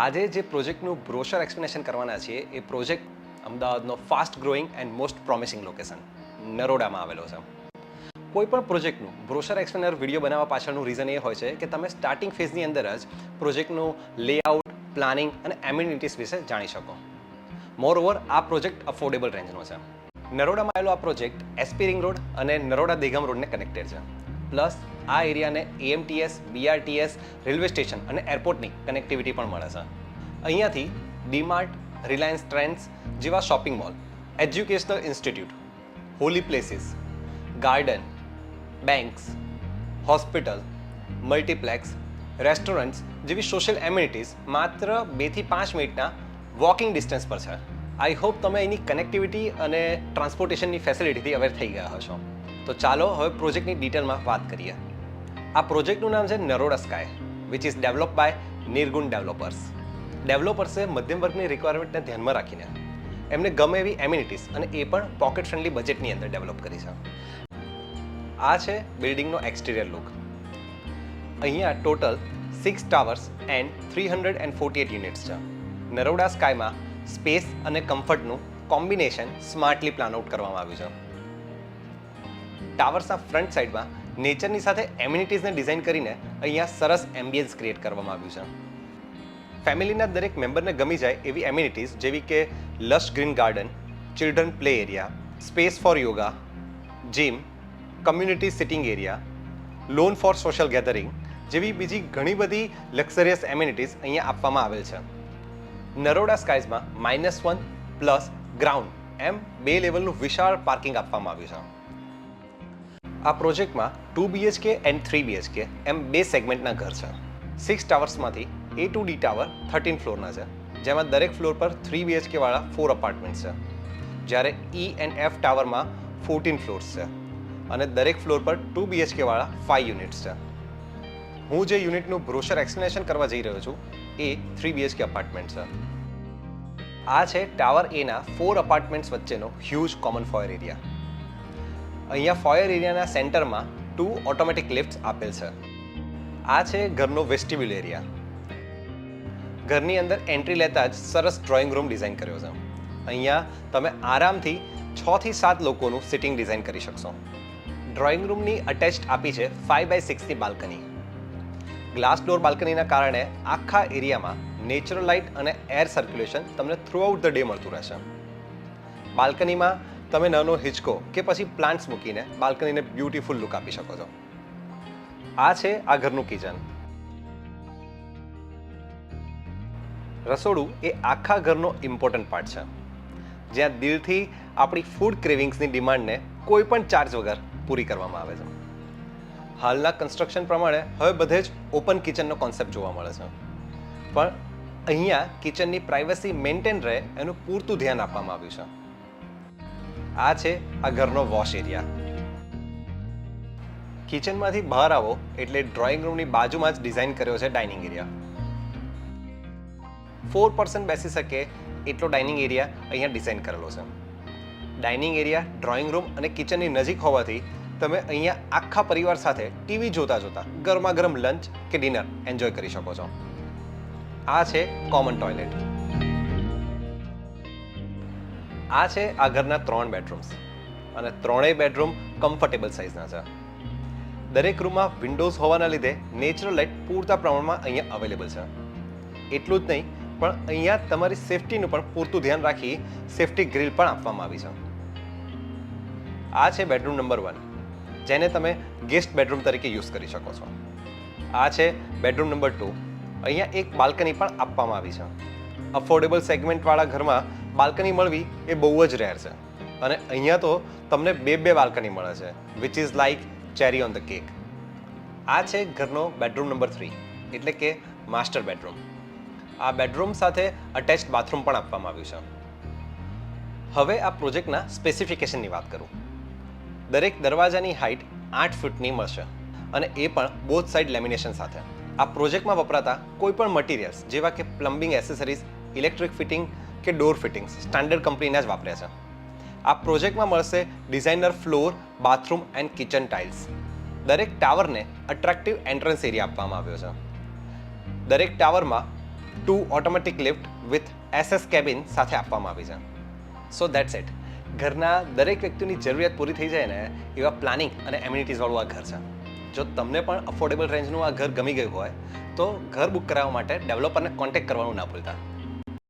આજે જે પ્રોજેક્ટનું બ્રોશર એક્સપ્લેનેશન કરવાના છીએ એ પ્રોજેક્ટ અમદાવાદનો fast growing and most promising location નરોડામાં આવેલો છે. કોઈ પણ પ્રોજેક્ટનું બ્રોશર એક્સપ્લેનર વિડીયો બનાવવા પાછળનું રીઝન એ હોય છે કે તમે સ્ટાર્ટિંગ ફેઝની અંદર જ પ્રોજેક્ટનું લેઆઉટ, પ્લાનિંગ અને એમ્યુનિટીઝ વિશે જાણી શકો. મોરઓવર આ પ્રોજેક્ટ અફોર્ડેબલ રેન્જનો છે. નરોડામાં આવેલો આ પ્રોજેક્ટ એસપી રિંગ રોડ અને નરોડા દેગામ રોડને કનેક્ટેડ છે. પ્લસ આ એરિયાને એએમટીએસ, બીઆરટીએસ, રેલવે સ્ટેશન અને એરપોર્ટની કનેક્ટિવિટી પણ મળે છે. અહીંયાથી ડીમાર્ટ, રિલાયન્સ ટ્રેન્ડ્સ જેવા shopping mall, educational institute, Holi places, garden, banks, hospital, multiplex, restaurants જેવી સોશિયલ એમ્યુનિટીઝ માત્ર 2 થી 5 મિનિટના વોકિંગ ડિસ્ટન્સ પર છે. આઈ હોપ તમે અહીંની કનેક્ટિવિટી અને ટ્રાન્સપોર્ટેશનની ફેસિલિટીથી અવેર થઈ ગયા હશો. તો ચાલો હવે પ્રોજેક્ટની ડિટેલમાં વાત કરીએ. આ પ્રોજેક્ટનું નામ છે Naroda sky, which is develop by Nirgun developers. ડેવલપર્સે મધ્યમ વર્ગની રિક્વાયરમેન્ટને ધ્યાનમાં રાખીને એમને ગમે એવી એમ્યુનિટીઝ અને એ પણ પોકેટ ફ્રેન્ડલી બજેટની અંદર ડેવલપ કરી છે. આ છે બિલ્ડિંગનો એક્સટિરિયર લુક. અહીંયા ટોટલ 6 ટાવર્સ એન્ડ 348 યુનિટ્સ છે. નરોડા સ્કાયમાં સ્પેસ અને કમ્ફર્ટનું કોમ્બિનેશન સ્માર્ટલી પ્લાન આઉટ કરવામાં આવ્યું છે. ટાવર્સના ફ્રન્ટ સાઈડમાં નેચરની સાથે એમ્યુનિટીઝને ડિઝાઇન કરીને અહીંયા સરસ એમ્બિયન્સ ક્રિએટ કરવામાં આવ્યું છે. ફેમિલીના દરેક મેમ્બરને ગમી જાય એવી એમ્યુનિટીઝ જેવી કે lush green garden, children play area, space for yoga, gym, community sitting area, lawn for social gathering જેવી બીજી ઘણી બધી લક્ઝરિયસ એમ્યુનિટીઝ અહીંયા આપવામાં આવેલ છે. નરોડા સ્કાઇઝમાં -1 પ્લસ ગ્રાઉન્ડ એમ 2 લેવલનું વિશાળ પાર્કિંગ આપવામાં આવ્યું છે. આ પ્રોજેક્ટમાં 2 BHK એન્ડ 3 BHK એમ 2 સેગમેન્ટના ઘર છે. 6 ટાવર્સમાંથી A to D ટાવર 13 ફ્લોરના છે, જેમાં દરેક ફ્લોર પર 3 BHK વાળા 4 અપાર્ટમેન્ટ છે, જ્યારે E એન્ડ F ટાવરમાં 14 ફ્લોર્સ છે અને દરેક ફ્લોર પર 2 BHK વાળા 5 યુનિટ્સ છે. હું જે યુનિટનું બ્રોશર એક્સપ્લેનેશન કરવા જઈ રહ્યો છું એ 3 BHK અપાર્ટમેન્ટ છે. આ છે ટાવર એના 4 અપાર્ટમેન્ટ્સ વચ્ચેનો હ્યુજ કોમન ફોયર એરિયા. અહીંયા ફોયર એરિયાના સેન્ટરમાં 2 ઓટોમેટિક લિફ્ટ્સ આપેલ છે. આ છે ઘરનો વેસ્ટિબ્યુલ એરિયા. ઘરની અંદર એન્ટ્રી લેતા જ સરસ ડ્રોઈંગ રૂમ ડિઝાઇન કર્યો છે. અહીંયા તમે આરામથી 6 થી 7 લોકોનું સિટિંગ ડિઝાઇન કરી શકશો. ડ્રોઈંગ રૂમની અટેચ્ડ આપી છે 5x6ની બાલ્કની. ગ્લાસ ડોર બાલ્કનીના કારણે આખા એરિયામાં નેચરલ લાઇટ અને એર સર્ક્યુલેશન તમને થ્રુઆઉટ ધ ડે મળતું રહેશે. બાલ્કનીમાં તમે નાનો હિંચકો કે પછી પ્લાન્ટ્સ મૂકીને બાલ્કનીને બ્યુટીફુલ લુક આપી શકો છો. આ છે આ ઘરનું કિચન. રસોડું એ આખા ઘરનો ઇમ્પોર્ટન્ટ પાર્ટ છે, જ્યાં દિલથી આપણી ફૂડ ક્રેવિંગ્સની ડિમાન્ડને કોઈ પણ ચાર્જ વગર પૂરી કરવામાં આવે છે. હાલના કન્સ્ટ્રક્શન પ્રમાણે હવે બધે જ ઓપન કિચનનો કોન્સેપ્ટ જોવા મળે છે, પણ અહીંયા કિચનની પ્રાઇવસી મેન્ટેન રહે એનું પૂરતું ધ્યાન આપવામાં આવ્યું છે. આ છે આ ઘરનો વોશ એરિયા. કિચનમાંથી બહાર આવો એટલે ડ્રોઈંગ રૂમની બાજુમાં જ ડિઝાઇન કર્યો છે ડાઇનિંગ એરિયા. 4 પર્સન બેસી શકે એટલો ડાઇનિંગ એરિયા અહીંયા ડિઝાઇન કરેલો છે. ડાઇનિંગ એરિયા, ડ્રોઈંગ રૂમ અને કિચનની નજીક હોવાથી તમે અહીંયા આખા પરિવાર સાથે ટીવી જોતા જોતા ગરમા ગરમ લંચ કે ડિનર એન્જોય કરી શકો છો. આ છે કોમન ટોયલેટ. આ છે આ ઘરના 3 બેડરૂમ્સ અને 3 બેડરૂમ કમ્ફર્ટેબલ સાઇઝના છે. દરેક રૂમમાં વિન્ડોઝ હોવાના લીધે નેચરલ લાઇટ પૂરતા પ્રમાણમાં અહીંયા અવેલેબલ છે. એટલું જ નહીં, પણ અહીંયા તમારી સેફટીનું પણ પૂરતું ધ્યાન રાખી સેફટી ગ્રીલ પણ આપવામાં આવી છે. આ છે બેડરૂમ નંબર 1, જેને તમે ગેસ્ટ બેડરૂમ તરીકે યુઝ કરી શકો છો. આ છે બેડરૂમ નંબર 2. અહીંયા એક બાલ્કની પણ આપવામાં આવી છે. અફોર્ડેબલ સેગમેન્ટવાળા ઘરમાં બાલ્કની મળવી એ બહુ જ રેર છે, અને અહીંયા તો તમને 2 બાલ્કની મળે છે, which is like cherry on the cake. આ છે ઘરનો બેડરૂમ નંબર 3, એટલે કે માસ્ટર બેડરૂમ. આ બેડરૂમ સાથે અટેચ્ડ બાથરૂમ પણ આપવામાં આવ્યું છે. હવે આ પ્રોજેક્ટના સ્પેસિફિકેશનની વાત કરું. દરેક દરવાજાની હાઇટ 8 ફૂટની મળશે, અને એ પણ બોથ સાઇડ લેમિનેશન સાથે. આ પ્રોજેક્ટમાં વપરાતા કોઈ પણ મટીરિયલ્સ જેવા કે પ્લમ્બિંગ એસેસરીઝ, ઇલેક્ટ્રિક ફિટિંગ કે ડોર ફિટિંગ્સ સ્ટાન્ડર્ડ કંપનીના જ વાપર્યા છે. આ પ્રોજેક્ટમાં મળશે designer floor, bathroom and kitchen tiles. દરેક ટાવરને અટ્રેક્ટિવ એન્ટ્રન્સ એરિયા આપવામાં આવ્યો છે. દરેક ટાવરમાં 2 automatic lift with SS cabin સાથે આપવામાં આવી છે. સો દેટ્સ ઇટ. ઘરના દરેક વ્યક્તિની જરૂરિયાત પૂરી થઈ જાય ને એવા પ્લાનિંગ અને એમ્યુનિટીઝવાળું આ ઘર છે. જો તમને પણ અફોર્ડેબલ રેન્જનું આ ઘર ગમી ગયું હોય તો ઘર બુક કરાવવા માટે ડેવલપરને કોન્ટેક્ટ કરવાનું ના ભૂલતા.